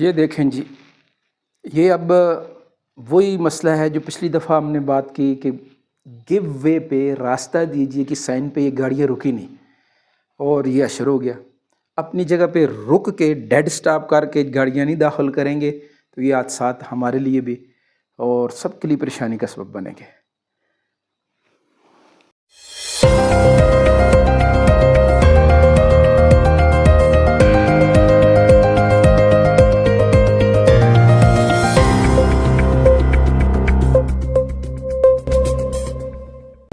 یہ دیکھیں جی، یہ اب وہی مسئلہ ہے جو پچھلی دفعہ ہم نے بات کی کہ گیو وے پہ راستہ دیجیے کہ سائن پہ یہ گاڑیاں رکی نہیں اور یہ اشر ہو گیا۔ اپنی جگہ پہ رک کے ڈیڈ سٹاپ کر کے گاڑیاں نہیں داخل کریں گے تو یہ حادثات ہمارے لیے بھی اور سب کے لیے پریشانی کا سبب بنیں گے۔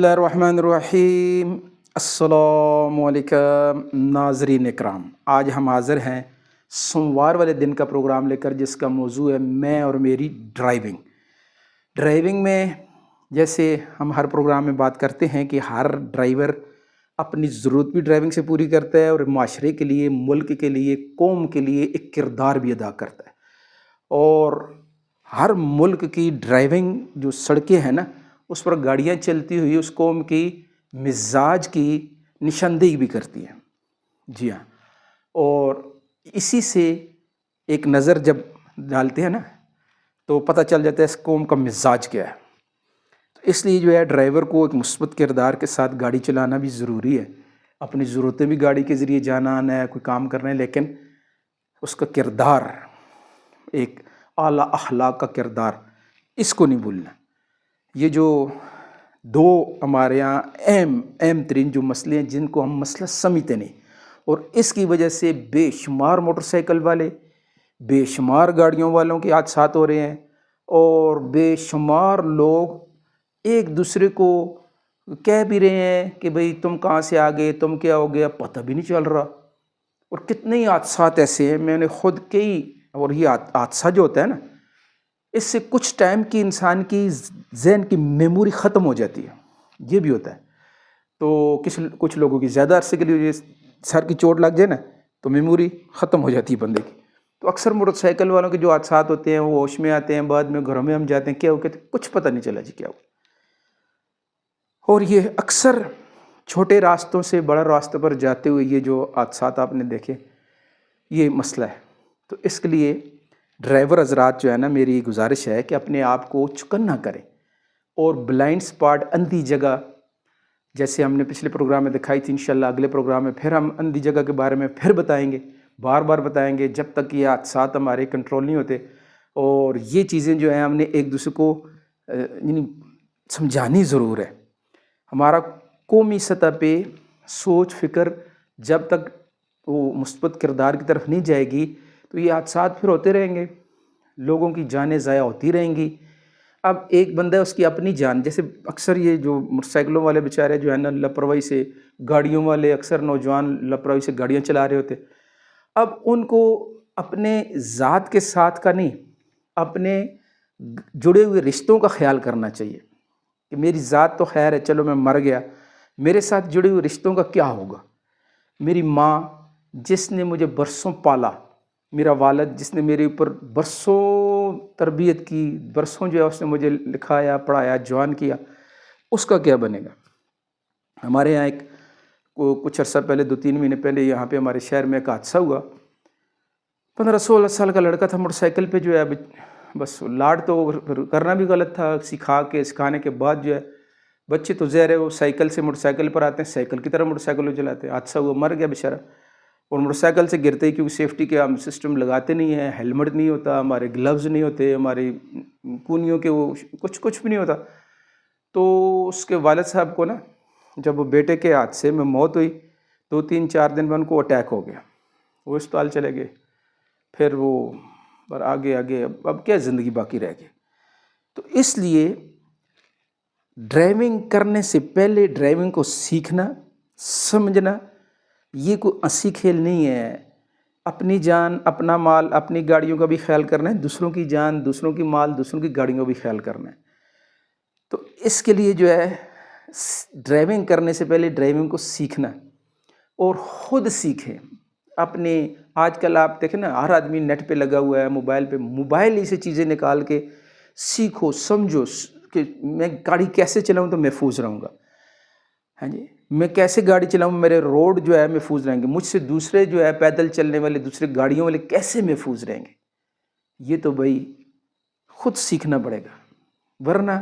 بسم اللہ الرحمن الرحیم۔ السلام علیکم ناظرین اکرام، آج ہم حاضر ہیں سوموار والے دن کا پروگرام لے کر، جس کا موضوع ہے میں اور میری ڈرائیونگ میں جیسے ہم ہر پروگرام میں بات کرتے ہیں کہ ہر ڈرائیور اپنی ضرورت بھی ڈرائیونگ سے پوری کرتا ہے اور معاشرے کے لیے، ملک کے لیے، قوم کے لیے ایک کردار بھی ادا کرتا ہے۔ اور ہر ملک کی ڈرائیونگ جو سڑکیں ہیں نا، اس پر گاڑیاں چلتی ہوئی اس قوم کی مزاج کی نشاندہی بھی کرتی ہیں۔ جی ہاں، اور اسی سے ایک نظر جب ڈالتے ہیں نا تو پتہ چل جاتا ہے اس قوم کا مزاج کیا ہے۔ تو اس لیے جو ہے ڈرائیور کو ایک مثبت کردار کے ساتھ گاڑی چلانا بھی ضروری ہے۔ اپنی ضرورتیں بھی گاڑی کے ذریعے جانا آنا ہے، کوئی کام کرنا ہے، لیکن اس کا کردار، ایک اعلیٰ اخلاق کا کردار، اس کو نہیں بھولنا۔ یہ جو دو ہمارے یہاں اہم ترین جو مسئلے ہیں جن کو ہم مسئلہ سمجھتے نہیں، اور اس کی وجہ سے بے شمار موٹر سائیکل والے، بے شمار گاڑیوں والوں کے حادثات ہو رہے ہیں، اور بے شمار لوگ ایک دوسرے کو کہہ بھی رہے ہیں کہ بھئی تم کہاں سے آگے، تم کیا ہو گیا، پتہ بھی نہیں چل رہا۔ اور کتنے ہی حادثات ایسے ہیں، میں نے خود اور یہ حادثہ جو ہوتا ہے نا، اس سے کچھ ٹائم کی انسان کی ذہن کی میموری ختم ہو جاتی ہے، یہ بھی ہوتا ہے۔ تو کچھ لوگوں کی زیادہ عرصے کے لیے سر کی چوٹ لگ جائے نا تو میموری ختم ہو جاتی ہے بندے کی۔ تو اکثر موٹر سائیکل والوں کے جو حادثات ہوتے ہیں وہ ہوش میں آتے ہیں، بعد میں گھروں میں ہم جاتے ہیں کیا ہو، کہتے ہیں کچھ پتہ نہیں چلا جی کیا ہو۔ اور یہ اکثر چھوٹے راستوں سے بڑا راستہ پر جاتے ہوئے یہ جو حادثات آپ نے دیکھے، یہ مسئلہ ہے۔ تو اس کے لیے ڈرائیور حضرات جو ہے نا، میری گزارش ہے کہ اپنے آپ کو چکنا کریں اور بلائنڈ سپاٹ، اندھی جگہ، جیسے ہم نے پچھلے پروگرام میں دکھائی تھی، انشاءاللہ اگلے پروگرام میں پھر ہم اندھی جگہ کے بارے میں پھر بتائیں گے، بار بار بتائیں گے، جب تک یہ حادثات ہمارے کنٹرول نہیں ہوتے۔ اور یہ چیزیں جو ہیں ہم نے ایک دوسرے کو یعنی سمجھانی ضرور ہے۔ ہمارا قومی سطح پہ سوچ فکر جب تک وہ مثبت کردار کی طرف نہیں جائے گی تو یہ حادثات پھر ہوتے رہیں گے، لوگوں کی جانیں ضائع ہوتی رہیں گی۔ اب ایک بندہ ہے، اس کی اپنی جان، جیسے اکثر یہ جو موٹر سائیکلوں والے بیچارے جو ہیں نا، لاپرواہی سے گاڑیوں والے، اکثر نوجوان لاپرواہی سے گاڑیاں چلا رہے ہوتے، اب ان کو اپنے ذات کے ساتھ کا نہیں، اپنے جڑے ہوئے رشتوں کا خیال کرنا چاہیے کہ میری ذات تو خیر ہے، چلو میں مر گیا، میرے ساتھ جڑے ہوئے رشتوں کا کیا ہوگا؟ میری ماں جس نے مجھے برسوں پالا، میرا والد جس نے میرے اوپر برسوں تربیت کی، برسوں جو ہے اس نے مجھے لکھایا، پڑھایا، جوان کیا، اس کا کیا بنے گا؟ ہمارے یہاں کچھ عرصہ پہلے، 2-3 مہینے پہلے یہاں پہ ہمارے شہر میں ایک حادثہ ہوا۔ 15-16 سال کا لڑکا تھا، موٹر سائیکل پہ جو ہے، بس لاڈ تو کرنا بھی غلط تھا، سکھانے کے بعد جو ہے، بچے تو ظاہر ہے وہ سائیکل سے موٹر سائیکل پر آتے ہیں، سائیکل کی طرح موٹر سائیکل کو چلاتے ہیں، حادثہ ہوا، مر گیا بیچارہ۔ اور موٹر سائیکل سے گرتے ہی، کیونکہ سیفٹی کے ہم سسٹم لگاتے نہیں ہیں، ہیلمٹ نہیں ہوتا، ہمارے گلوز نہیں ہوتے، ہماری کونیوں کے وہ کچھ بھی نہیں ہوتا، تو اس کے والد صاحب کو نا، جب وہ بیٹے کے حادثے میں موت ہوئی، 2-3-4 دن میں ان کو اٹیک ہو گیا، وہ اسپتال چلے گئے۔ پھر وہ پر آگے اب کیا زندگی باقی رہ گئی۔ تو اس لیے ڈرائیونگ کرنے سے پہلے ڈرائیونگ کو سیکھنا، سمجھنا، یہ کوئی ہنسی کھیل نہیں ہے۔ اپنی جان، اپنا مال، اپنی گاڑیوں کا بھی خیال کرنا ہے، دوسروں کی جان، دوسروں کی مال، دوسروں کی گاڑیوں کا بھی خیال کرنا ہے۔ تو اس کے لیے جو ہے ڈرائیونگ کرنے سے پہلے ڈرائیونگ کو سیکھنا اور خود سیکھیں۔ اپنے آج کل آپ دیکھیں نا، ہر آدمی نیٹ پہ لگا ہوا ہے، موبائل ہی سے چیزیں نکال کے سیکھو، سمجھو کہ میں گاڑی کیسے چلاؤں تو محفوظ رہوں گا، ہاں جی، میں کیسے گاڑی چلاؤں، میرے روڈ جو ہے محفوظ رہیں گے، مجھ سے دوسرے جو ہے پیدل چلنے والے، دوسرے گاڑیوں والے کیسے محفوظ رہیں گے۔ یہ تو بھائی خود سیکھنا پڑے گا، ورنہ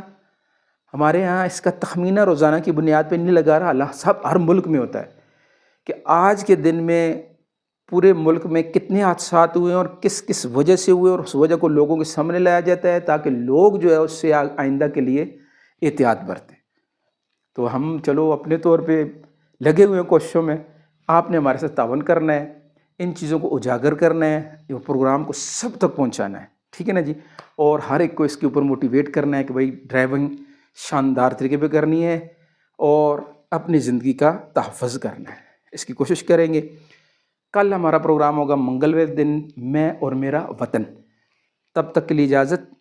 ہمارے ہاں اس کا تخمینہ روزانہ کی بنیاد پہ نہیں لگا رہا، اللہ صاحب ہر ملک میں ہوتا ہے کہ آج کے دن میں پورے ملک میں کتنے حادثات ہوئے ہیں اور کس کس وجہ سے ہوئے، اور اس وجہ کو لوگوں کے سامنے لایا جاتا ہے تاکہ لوگ جو ہے اس سے آئندہ کے لیے احتیاط برتیں۔ تو ہم چلو اپنے طور پہ لگے ہوئے ہیں کوششوں میں، آپ نے ہمارے ساتھ تعاون کرنا ہے، ان چیزوں کو اجاگر کرنا ہے، یہ پروگرام کو سب تک پہنچانا ہے، ٹھیک ہے نا جی، اور ہر ایک کو اس کے اوپر موٹیویٹ کرنا ہے کہ بھائی ڈرائیونگ شاندار طریقے پہ کرنی ہے اور اپنی زندگی کا تحفظ کرنا ہے، اس کی کوشش کریں گے۔ کل ہمارا پروگرام ہوگا منگلوار دن، میں اور میرا وطن۔ تب تک کے لیے اجازت۔